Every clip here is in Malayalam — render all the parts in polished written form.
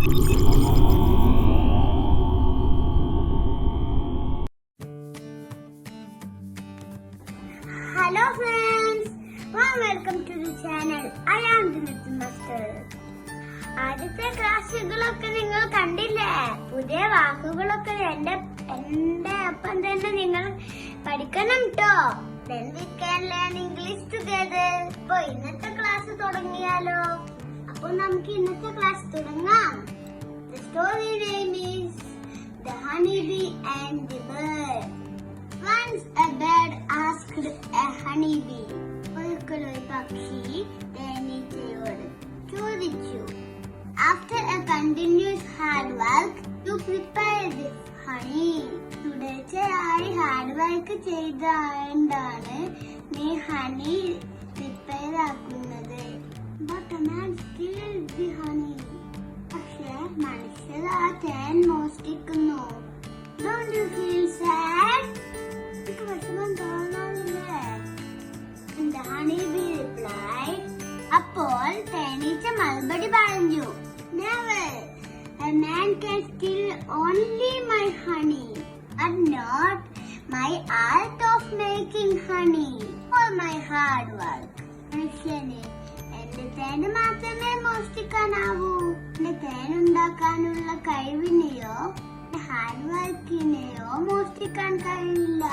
Hello friends, welcome to the channel. I am the Little Master. ആദ്യത്തെ ക്ലാസ്സുകളൊക്കെ നിങ്ങൾ കണ്ടില്ലേ? പുതിയ വാക്കുകളൊക്കെ എന്റെ ഒപ്പം തന്നെ നിങ്ങൾ പഠിക്കണം ട്ടോ. Then we can learn English together. അപ്പൊ ഇന്നത്തെ ക്ലാസ് തുടങ്ങിയാലോ? അപ്പൊ നമുക്ക് ഇന്നത്തെ ക്ലാസ് തുടങ്ങാം. The story name is The Honeybee and the Bird. Once a bird asked a honeybee. ഒരിക്കലൊരു പക്ഷി തേനീച്ചയോട് ചോദിച്ചു. After a continuous hard work to prepare this honey. തുടർച്ചയായി ഹാർഡ് വർക്ക് ചെയ്താണ് നീ ഹണി പ്രിപ്പയർ ആക്കുന്നത്. But a man steals the honey. പക്ഷേ മനുഷ്യർ ആ തേൻ മോഷ്ടിക്കുന്നു. Don't you feel sad? എനിക്ക് വിഷമം തോന്നാറില്ലേ? The honeybee replied. അപ്പോൾ തേനീച്ച മറുപടി പറഞ്ഞു. Never. A man can steal only my honey, but not my art of making honey or my hard work. മനുഷ്യന് എന്റെ തേന് മാത്രമേ മോഷ്ടിക്കാനാവൂ. എന്റെ തേനുണ്ടാക്കാനുള്ള കഴിവിനെയോ ഹാർഡ് വർക്കിനെയോ മോഷ്ടിക്കാൻ കഴിയില്ല.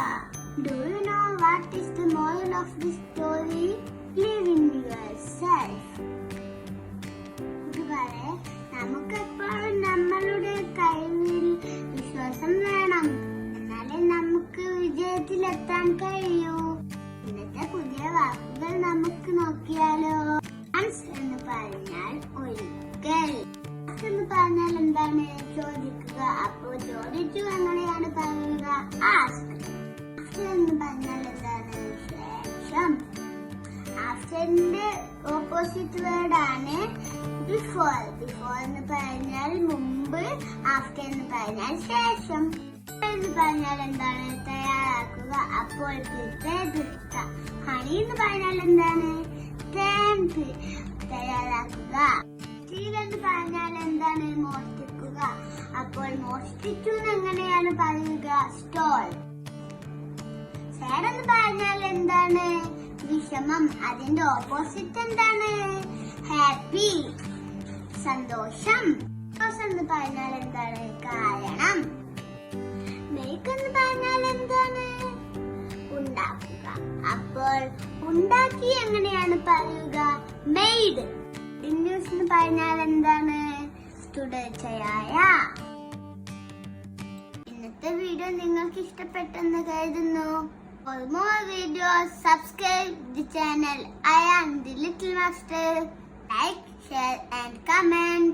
Do you know what is the moral of this story? Live in yourself. ഇതുവരെ നമുക്കെപ്പോഴും നമ്മളുടെ കഴിവിൽ വിശ്വാസം വേണം. എന്നാലേ നമുക്ക് വിജയത്തിലെത്താൻ കഴിയൂ. ഇന്നത്തെ പുതിയ വാക്കുകൾ നമുക്ക് നോക്കിയാലോ? Once എന്ന് പറഞ്ഞാൽ ഒരിക്കൽ. എന്ന് പറഞ്ഞാൽ എന്താണ്? ചോദിക്കുക. അപ്പോൾ ചോദിച്ചു എങ്ങനെയാണ് പറയുക? Ask. After എന്ന് പറഞ്ഞാൽ എന്താണ്? ശേഷം. Afterന്റെ ഓപ്പോസിറ്റ് വേർഡ് ആണ് before. Before എന്ന് പറഞ്ഞാൽ മുമ്പ്. After എന്ന് പറഞ്ഞാൽ ശേഷം. എന്ന് പറഞ്ഞാൽ എന്താണ്? തയ്യാറാക്കുക. അപ്പോൾ ചെയ്തെടുക്ക. ഹണി എന്ന് പറഞ്ഞാൽ എന്താണ്? തേൻ തയ്യാറാക്കുക. സ്റ്റീൽ എന്ന് പറഞ്ഞാൽ എന്താണ്? മോഷ്ടിക്കുക. അപ്പോൾ മോഷ്ടിച്ചു എങ്ങനെയാണ് പറയുക? സ്റ്റോൾ. സാഡ് എന്ന് പറഞ്ഞാൽ എന്താണ്? വിഷമം. അതിന്റെ ഓപ്പോസിറ്റ് എന്താണ്? ഹാപ്പി. സന്തോഷം. എന്ന് പറഞ്ഞാൽ എന്താണ്? കാരണം. മേക്ക് എന്ന് പറഞ്ഞാൽ എന്താണ്? ഉണ്ടാക്കുക. അപ്പോൾ ഉണ്ടാക്കി എങ്ങനെയാണ് പറയുക? മെയ്ഡ്. കണ്ടിന്യൂസ് എന്ന് പറഞ്ഞാൽ എന്താണ്? തുടർച്ചയായ. ഇന്നത്തെ വീഡിയോ നിങ്ങൾക്ക് ഇഷ്ടപ്പെട്ടെന്ന് കരുതുന്നു. For more videos, subscribe the channel. I am the Little Master. Like, share and comment.